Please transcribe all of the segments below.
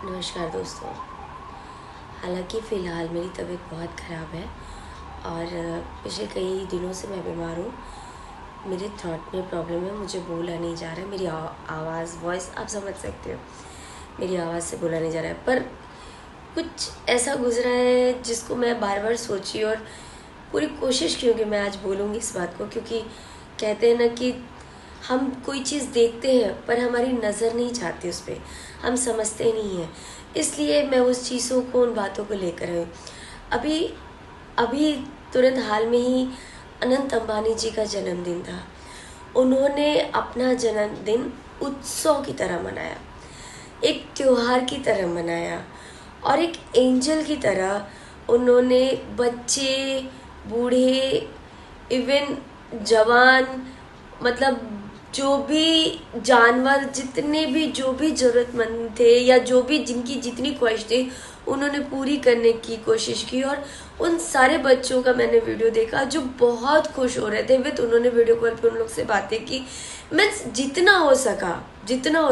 नमस्कार दोस्तों। हालांकि फ़िलहाल मेरी तबीयत बहुत ख़राब है और पिछले कई दिनों से मैं बीमार हूँ। मेरे थ्रोट में प्रॉब्लम है, मुझे बोला नहीं जा रहा है। मेरी आवाज़ वॉइस आप समझ सकते हो, मेरी आवाज़ से बोला नहीं जा रहा है। पर कुछ ऐसा गुजरा है जिसको मैं बार बार सोची और पूरी कोशिश की कि मैं आज बोलूँगी इस बात को, क्योंकि कहते हैं ना कि हम कोई चीज़ देखते हैं पर हमारी नज़र नहीं जाती उस पर, हम समझते नहीं हैं। इसलिए मैं उस चीज़ों को, उन बातों को लेकर आई। अभी अभी तुरंत हाल में ही अनंत अंबानी जी का जन्मदिन था। उन्होंने अपना जन्मदिन उत्सव की तरह मनाया, एक त्योहार की तरह मनाया और एक एंजल की तरह उन्होंने बच्चे, बूढ़े, इवन जवान, मतलब जो भी जानवर, जितने भी जो भी ज़रूरतमंद थे या जो भी जिनकी जितनी ख्वाहिश थी, उन्होंने पूरी करने की कोशिश की। और उन सारे बच्चों का मैंने वीडियो देखा जो बहुत खुश हो रहे थे विद, उन्होंने वीडियो कॉल पे उन लोग से बातें की। मीन्स जितना हो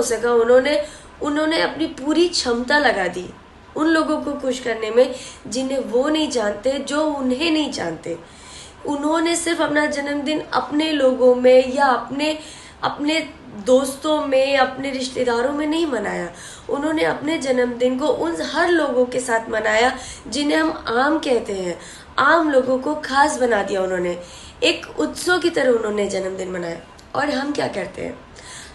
सका उन्होंने अपनी पूरी क्षमता लगा दी उन लोगों को खुश करने में जिन्हें वो नहीं जानते, जो उन्हें नहीं जानते। उन्होंने सिर्फ अपना जन्मदिन अपने लोगों में या अपने दोस्तों में, अपने रिश्तेदारों में नहीं मनाया। उन्होंने अपने जन्मदिन को उन हर लोगों के साथ मनाया जिन्हें हम आम कहते हैं। आम लोगों को खास बना दिया उन्होंने, एक उत्सव की तरह उन्होंने जन्मदिन मनाया। और हम क्या करते हैं,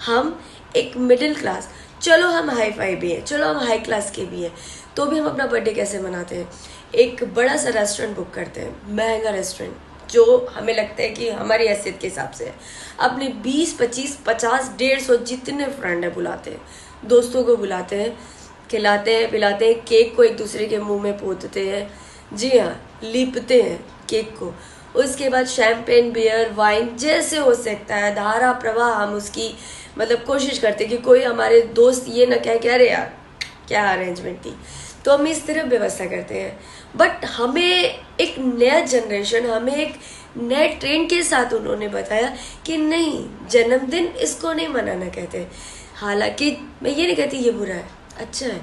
हम एक मिडिल क्लास, चलो हम हाई फाई भी है, चलो हम हाई क्लास के भी है, तो भी हम अपना बर्थडे कैसे मनाते हैं? एक बड़ा सा रेस्टोरेंट बुक करते हैं, महंगा रेस्टोरेंट जो हमें लगता है कि हमारी हैसियत के हिसाब से है। अपने 20, 25, 50, 150 जितने फ्रेंड है बुलाते हैं, दोस्तों को बुलाते हैं, खिलाते हैं, पिलाते हैं, केक को एक दूसरे के मुंह में पोतते हैं, जी हाँ, लीपते हैं केक को। उसके बाद शैम्पेन, बियर, वाइन, जैसे हो सकता है धारा प्रवाह हम उसकी मतलब कोशिश करते हैं कि कोई हमारे दोस्त ये ना कहे कि अरे यार क्या अरेंजमेंट थी, तो हम इस तरह व्यवस्था करते हैं। बट हमें एक नया जनरेशन, हमें एक नए ट्रेंड के साथ उन्होंने बताया कि नहीं, जन्मदिन इसको नहीं मनाना कहते। हालांकि मैं ये नहीं कहती ये बुरा है, अच्छा है,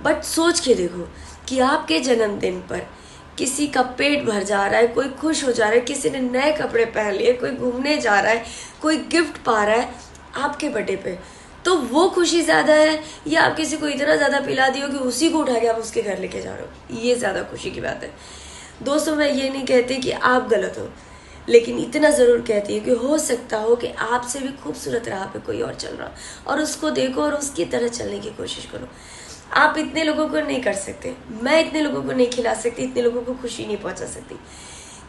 बट सोच के देखो कि आपके जन्मदिन पर किसी का पेट भर जा रहा है, कोई खुश हो जा रहा है, किसी ने नए कपड़े पहन लिए, कोई घूमने जा रहा है, कोई गिफ्ट पा रहा है आपके बर्थडे पे, तो वो खुशी ज़्यादा है या आप किसी को इतना ज़्यादा पिला दियो कि उसी को उठा के आप उसके घर लेके जा रहे हो? ये ज़्यादा खुशी की बात है। दोस्तों, मैं ये नहीं कहती कि आप गलत हो, लेकिन इतना ज़रूर कहती है कि हो सकता हो कि आपसे भी खूबसूरत राह पे कोई और चल रहा, और उसको देखो और उसकी तरह चलने की कोशिश करो। आप इतने लोगों को नहीं कर सकते, मैं इतने लोगों को नहीं खिला सकती, इतने लोगों को खुशी नहीं पहुंचा सकती।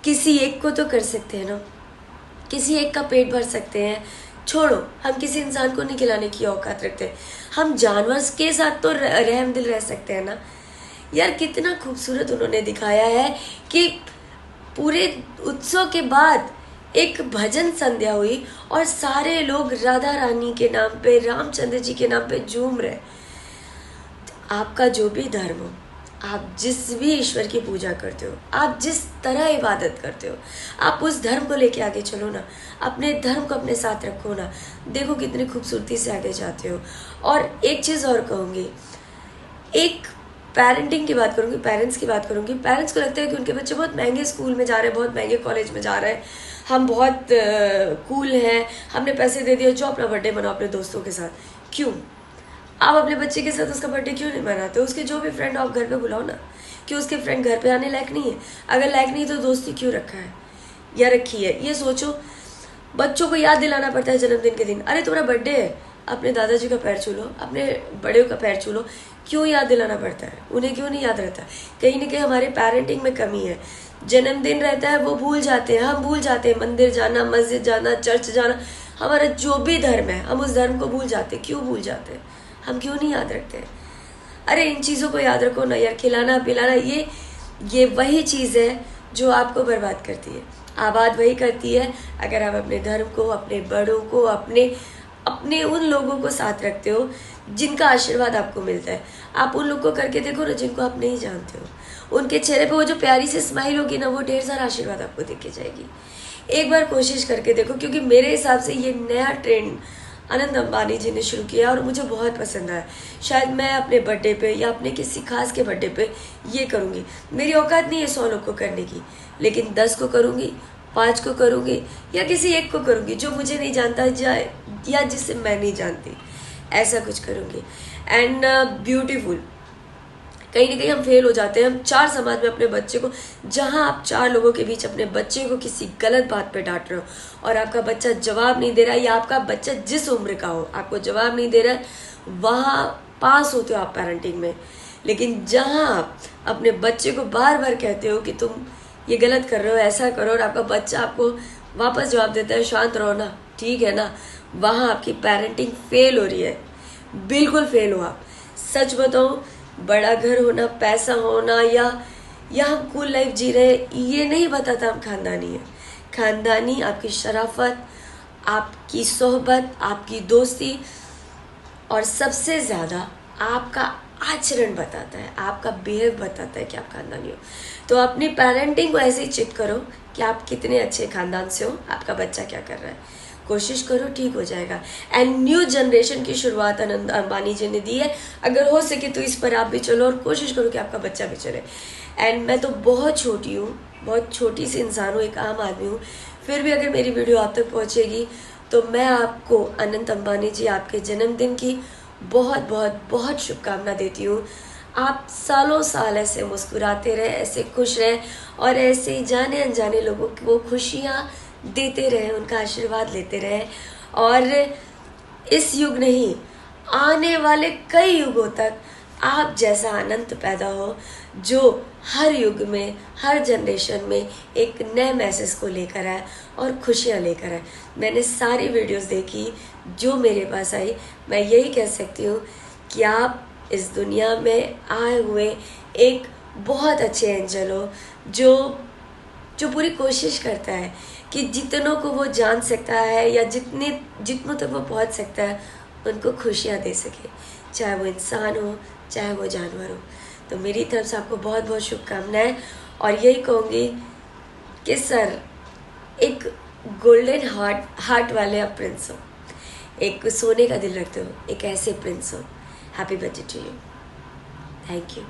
किसी एक को तो कर सकते हैं ना, किसी एक का पेट भर सकते हैं। छोड़ो, हम किसी इंसान को नहीं खिलाने की औकात रखते, हम जानवर के साथ तो रहम दिल रह सकते हैं ना। यार कितना खूबसूरत उन्होंने दिखाया है कि पूरे उत्सव के बाद एक भजन संध्या हुई और सारे लोग राधा रानी के नाम पे, रामचंद्र जी के नाम पे झूम रहे। आपका जो भी धर्म हो, आप जिस भी ईश्वर की पूजा करते हो, आप जिस तरह इबादत करते हो, आप उस धर्म को लेके आगे चलो ना, अपने धर्म को अपने साथ रखो ना। देखो कितनी खूबसूरती से आगे जाते हो। और एक चीज़ और कहूँगी, एक पेरेंटिंग की बात करूँगी, पेरेंट्स की बात करूँगी। पेरेंट्स को लगता है कि उनके बच्चे बहुत महंगे स्कूल में जा रहे हैं, बहुत महंगे कॉलेज में जा रहे हैं, हम बहुत कूल हैं, हमने पैसे दे दिए, जो अपना बर्थडे मनाओ अपने दोस्तों के साथ। क्यों आप अपने बच्चे के साथ उसका बर्थडे क्यों नहीं मनाते? उसके जो भी फ्रेंड आप घर पे बुलाओ ना। कि उसके फ्रेंड घर पे आने लायक नहीं है? अगर लायक नहीं तो दोस्ती क्यों रखा है या रखी है? ये सोचो। बच्चों को याद दिलाना पड़ता है जन्मदिन के दिन, अरे तुम्हारा बर्थडे है, अपने दादाजी का पैर छू लो, अपने बड़े का पैर छू लो। क्यों याद दिलाना पड़ता है? उन्हें क्यों नहीं याद रहता? कहीं ना कहीं हमारे पेरेंटिंग में कमी है। जन्मदिन रहता है वो भूल जाते हैं, हम भूल जाते हैं मंदिर जाना, मस्जिद जाना, चर्च जाना, हमारा जो भी धर्म है हम उस धर्म को भूल जाते। क्यों भूल जाते हैं? हम क्यों नहीं याद रखते? अरे इन चीज़ों को याद रखो ना यार। खिलाना पिलाना ये वही चीज़ है जो आपको बर्बाद करती है, आबाद वही करती है अगर आप अपने धर्म को, अपने बड़ों को, अपने उन लोगों को साथ रखते हो जिनका आशीर्वाद आपको मिलता है। आप उन लोग को करके देखो ना जिनको आप नहीं जानते हो, उनके चेहरे पे वो जो प्यारी सी स्माइल होगी ना, वो ढेर सारा आशीर्वाद आपको देके जाएगी। एक बार कोशिश करके देखो, क्योंकि मेरे हिसाब से ये नया ट्रेंड अनंत अंबानी जी ने शुरू किया और मुझे बहुत पसंद आया। शायद मैं अपने बर्थडे पे या अपने किसी खास के बर्थडे पे ये करूँगी। मेरी औकात नहीं है 100 लोग को करने की, लेकिन 10 को करूँगी, 5 को करूँगी या किसी एक को करूँगी जो मुझे नहीं जानता जाए या जिसे मैं नहीं जानती, ऐसा कुछ करूँगी। एंड ब्यूटीफुल, कहीं ना कहीं हम फेल हो जाते हैं। हम 4 समाज में अपने बच्चे को, जहां आप 4 लोगों के बीच अपने बच्चे को किसी गलत बात पे डांट रहे हो और आपका बच्चा जवाब नहीं दे रहा है, या आपका बच्चा जिस उम्र का हो आपको जवाब नहीं दे रहा है, वहां पास होते हो आप पेरेंटिंग में। लेकिन जहां आप अपने बच्चे को बार बार कहते हो कि तुम ये गलत कर रहे हो, ऐसा करो, और आपका बच्चा आपको वापस जवाब देता है शांत रहो ना, ठीक है ना, वहां आपकी पेरेंटिंग फेल हो रही है, बिल्कुल फेल हो आप। सच बताओ, बड़ा घर होना, पैसा होना या हम कूल लाइफ जी रहे, ये नहीं बताता हम खानदानी है। खानदानी आपकी शराफत, आपकी सोहबत, आपकी दोस्ती और सबसे ज़्यादा आपका आचरण बताता है, आपका बिहेव बताता है कि आप खानदानी हो। तो अपनी पेरेंटिंग को ऐसे ही चेक करो कि आप कितने अच्छे खानदान से हो, आपका बच्चा क्या कर रहा है, कोशिश करो, ठीक हो जाएगा। एंड न्यू जनरेशन की शुरुआत अनंत अंबानी जी ने दी है। अगर हो सके तो इस पर आप भी चलो और कोशिश करो कि आपका बच्चा भी चले। एंड मैं तो बहुत छोटी हूँ, बहुत छोटी सी इंसान हूँ, एक आम आदमी हूँ, फिर भी अगर मेरी वीडियो आप तक पहुँचेगी तो मैं आपको अनंत अंबानी जी आपके जन्मदिन की बहुत बहुत बहुत शुभकामना देती हूँ। आप सालों साल ऐसे मुस्कुराते रहे, ऐसे खुश रहे और ऐसे जाने अनजाने लोगों को खुशियाँ देते रहे, उनका आशीर्वाद लेते रहे। और इस युग नहीं, आने वाले कई युगों तक आप जैसा अनंत पैदा हो, जो हर युग में, हर जनरेशन में एक नए मैसेज को लेकर आए और खुशियाँ लेकर आए। मैंने सारी वीडियोस देखी जो मेरे पास आई, मैं यही कह सकती हूँ कि आप इस दुनिया में आए हुए एक बहुत अच्छे एंजल हो, जो पूरी कोशिश करता है कि जितनों को वो जान सकता है या जितनों तक वो पहुंच सकता है उनको खुशियाँ दे सके, चाहे वो इंसान हो चाहे वो जानवर हो। तो मेरी तरफ से आपको बहुत बहुत शुभकामनाएं, और यही कहूँगी कि सर एक गोल्डन हार्ट वाले आप प्रिंस हो, एक सोने का दिल रखते हो, एक ऐसे प्रिंस हो। Happy birthday to you. Thank you.